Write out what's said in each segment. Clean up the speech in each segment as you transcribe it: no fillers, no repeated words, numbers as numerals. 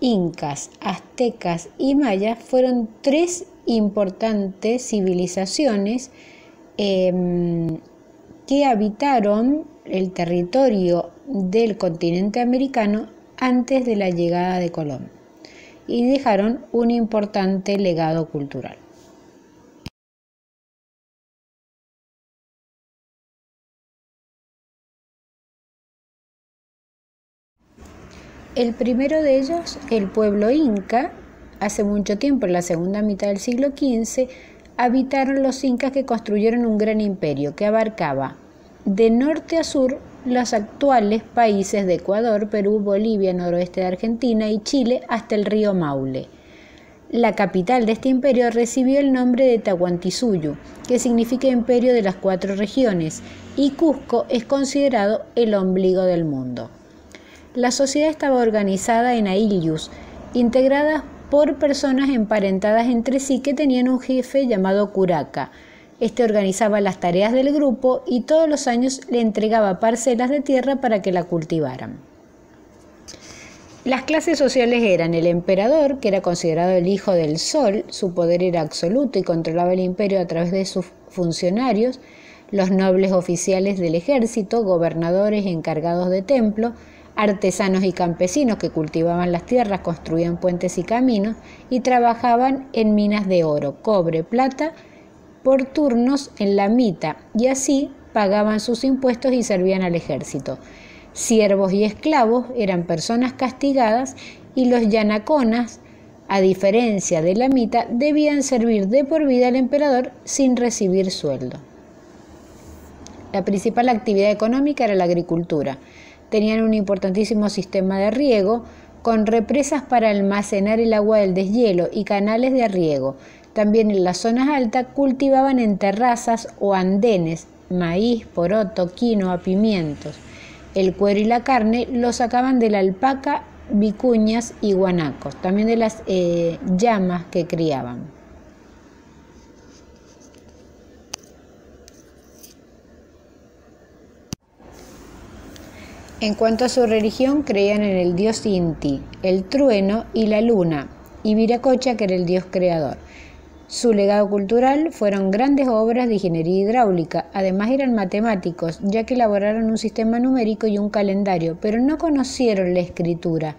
incas, aztecas y mayas fueron tres importantes civilizaciones que habitaron el territorio del continente americano antes de la llegada de Colón y dejaron un importante legado cultural. El primero de ellos, el pueblo inca, hace mucho tiempo, en la segunda mitad del siglo XV, habitaron los incas que construyeron un gran imperio que abarcaba de norte a sur los actuales países de Ecuador, Perú, Bolivia, noroeste de Argentina y Chile hasta el río Maule. La capital de este imperio recibió el nombre de Tahuantinsuyo, que significa imperio de las cuatro regiones, y Cusco es considerado el ombligo del mundo. La sociedad estaba organizada en aylus, integradas por personas emparentadas entre sí que tenían un jefe llamado curaca. Este organizaba las tareas del grupo y todos los años le entregaba parcelas de tierra para que la cultivaran. Las clases sociales eran el emperador, que era considerado el hijo del sol, su poder era absoluto y controlaba el imperio a través de sus funcionarios, los nobles oficiales del ejército, gobernadores encargados de templo, artesanos y campesinos que cultivaban las tierras, construían puentes y caminos y trabajaban en minas de oro, cobre, plata, por turnos en la mita, y así pagaban sus impuestos y servían al ejército. Siervos y esclavos eran personas castigadas y los yanaconas, a diferencia de la mita, debían servir de por vida al emperador sin recibir sueldo. La principal actividad económica era la agricultura. Tenían un importantísimo sistema de riego con represas para almacenar el agua del deshielo y canales de riego. También en las zonas altas cultivaban en terrazas o andenes maíz, poroto, quinoa, pimientos. El cuero y la carne lo sacaban de la alpaca, vicuñas y guanacos, también de las llamas que criaban. En cuanto a su religión, creían en el dios Inti, el trueno y la luna, y Viracocha, que era el dios creador. Su legado cultural fueron grandes obras de ingeniería hidráulica, además eran matemáticos, ya que elaboraron un sistema numérico y un calendario, pero no conocieron la escritura.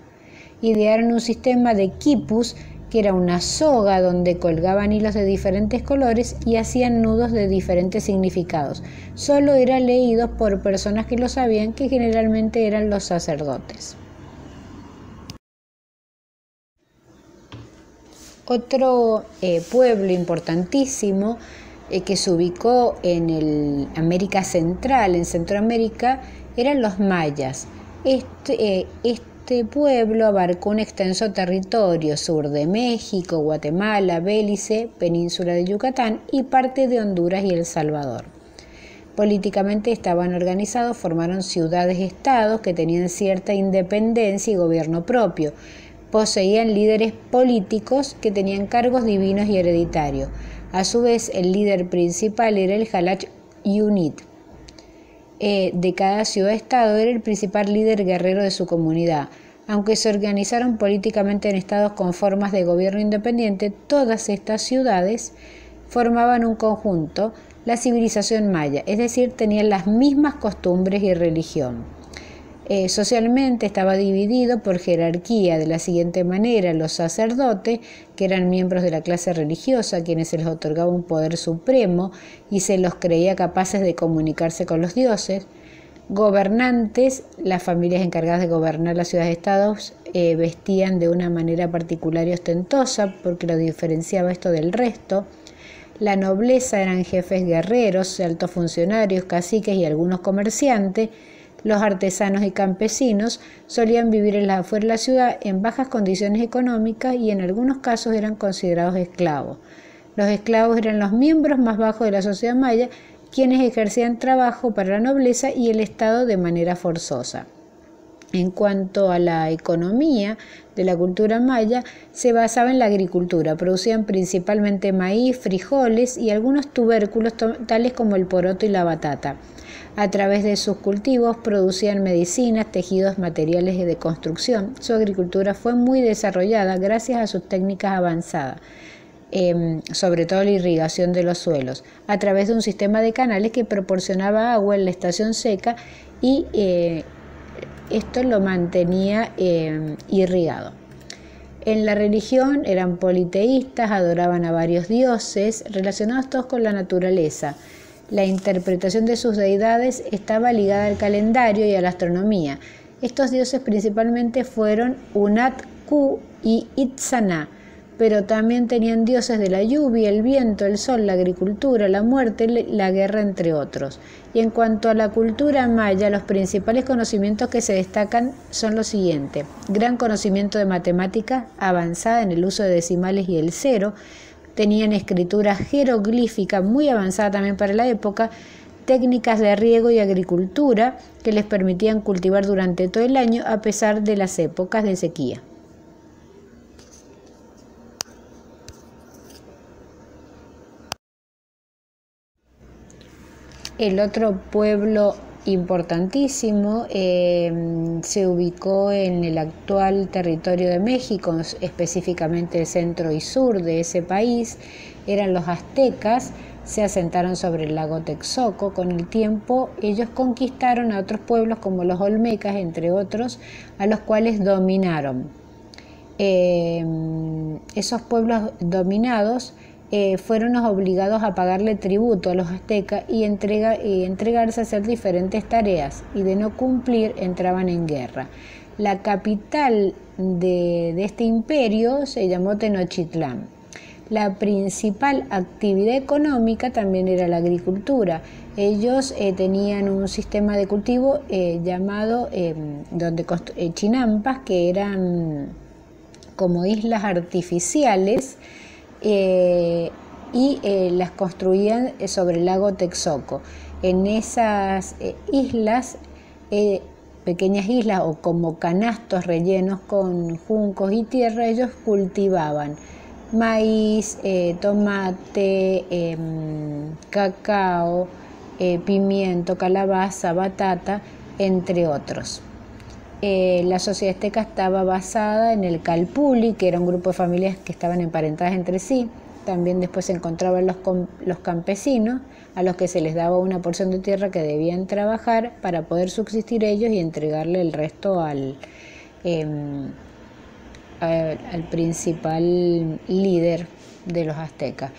Idearon un sistema de quipus, que era una soga donde colgaban hilos de diferentes colores y hacían nudos de diferentes significados. Solo era leído por personas que lo sabían, que generalmente eran los sacerdotes. Otro pueblo importantísimo que se ubicó en América Central, en Centroamérica, eran los mayas. Este pueblo abarcó un extenso territorio sur de México, Guatemala, Belice, península de Yucatán y parte de Honduras y El Salvador. Políticamente estaban organizados, formaron ciudades-estados que tenían cierta independencia y gobierno propio. Poseían líderes políticos que tenían cargos divinos y hereditarios. A su vez, el líder principal era el Jalach Yunit. De cada ciudad-estado era el principal líder guerrero de su comunidad. Aunque se organizaron políticamente en estados con formas de gobierno independiente, todas estas ciudades formaban un conjunto, la civilización maya, es decir, tenían las mismas costumbres y religión. Socialmente estaba dividido por jerarquía de la siguiente manera: los sacerdotes, que eran miembros de la clase religiosa, a quienes se les otorgaba un poder supremo y se los creía capaces de comunicarse con los dioses; gobernantes, las familias encargadas de gobernar las ciudades-estados vestían de una manera particular y ostentosa porque lo diferenciaba esto del resto; la nobleza eran jefes guerreros, altos funcionarios, caciques y algunos comerciantes; los artesanos y campesinos solían vivir afuera de la ciudad en bajas condiciones económicas y en algunos casos eran considerados esclavos. Los esclavos eran los miembros más bajos de la sociedad maya, quienes ejercían trabajo para la nobleza y el Estado de manera forzosa. En cuanto a la economía de la cultura maya, se basaba en la agricultura. Producían principalmente maíz, frijoles y algunos tubérculos tales como el poroto y la batata. A través de sus cultivos producían medicinas, tejidos, materiales de construcción. Su agricultura fue muy desarrollada gracias a sus técnicas avanzadas, sobre todo la irrigación de los suelos, a través de un sistema de canales que proporcionaba agua en la estación seca y esto lo mantenía irrigado. En la religión eran politeístas, adoraban a varios dioses relacionados todos con la naturaleza. La interpretación de sus deidades estaba ligada al calendario y a la astronomía. Estos dioses principalmente fueron Unat, Ku y Itzana, pero también tenían dioses de la lluvia, el viento, el sol, la agricultura, la muerte, la guerra, entre otros. Y en cuanto a la cultura maya, los principales conocimientos que se destacan son los siguientes: gran conocimiento de matemática avanzada en el uso de decimales y el cero, tenían escritura jeroglífica muy avanzada también para la época, técnicas de riego y agricultura que les permitían cultivar durante todo el año a pesar de las épocas de sequía. El otro pueblo importantísimo se ubicó en el actual territorio de México, específicamente el centro y sur de ese país, eran los aztecas. Se asentaron sobre el lago Texcoco. Con el tiempo ellos conquistaron a otros pueblos como los olmecas, entre otros, a los cuales dominaron. Esos pueblos dominados fueron los obligados a pagarle tributo a los aztecas y entregarse a hacer diferentes tareas, y de no cumplir entraban en guerra. La capital de este imperio se llamó Tenochtitlán. La principal actividad económica también era la agricultura. Ellos tenían un sistema de cultivo llamado chinampas, que eran como islas artificiales, y las construían sobre el lago Texcoco. En esas islas, pequeñas islas o como canastos rellenos con juncos y tierra, ellos cultivaban maíz, tomate, cacao, pimiento, calabaza, batata, entre otros. La sociedad azteca estaba basada en el calpulli, que era un grupo de familias que estaban emparentadas entre sí. También después se encontraban los campesinos, a los que se les daba una porción de tierra que debían trabajar para poder subsistir ellos y entregarle el resto al principal líder de los aztecas.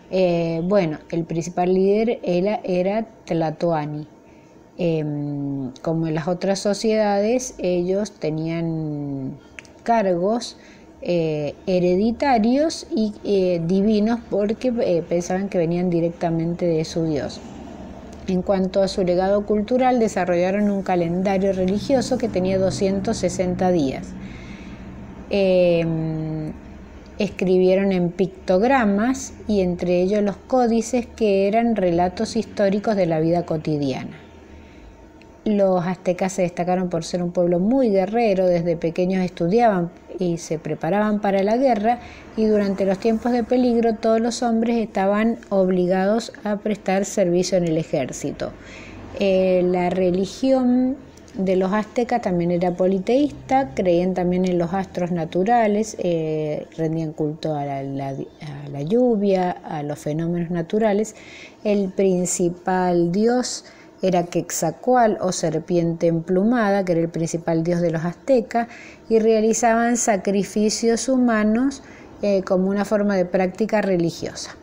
El principal líder era Tlatoani. Como en las otras sociedades, ellos tenían cargos hereditarios y divinos, porque pensaban que venían directamente de su dios. En cuanto a su legado cultural, desarrollaron un calendario religioso que tenía 260 días. Escribieron en pictogramas, y entre ellos los códices, que eran relatos históricos de la vida cotidiana. Los aztecas se destacaron por ser un pueblo muy guerrero. Desde pequeños estudiaban y se preparaban para la guerra, y durante los tiempos de peligro todos los hombres estaban obligados a prestar servicio en el ejército. La religión de los aztecas también era politeísta, creían también en los astros naturales, rendían culto a la lluvia, a los fenómenos naturales. El principal dios era Quetzalcóatl, o serpiente emplumada, que era el principal dios de los aztecas, y realizaban sacrificios humanos como una forma de práctica religiosa.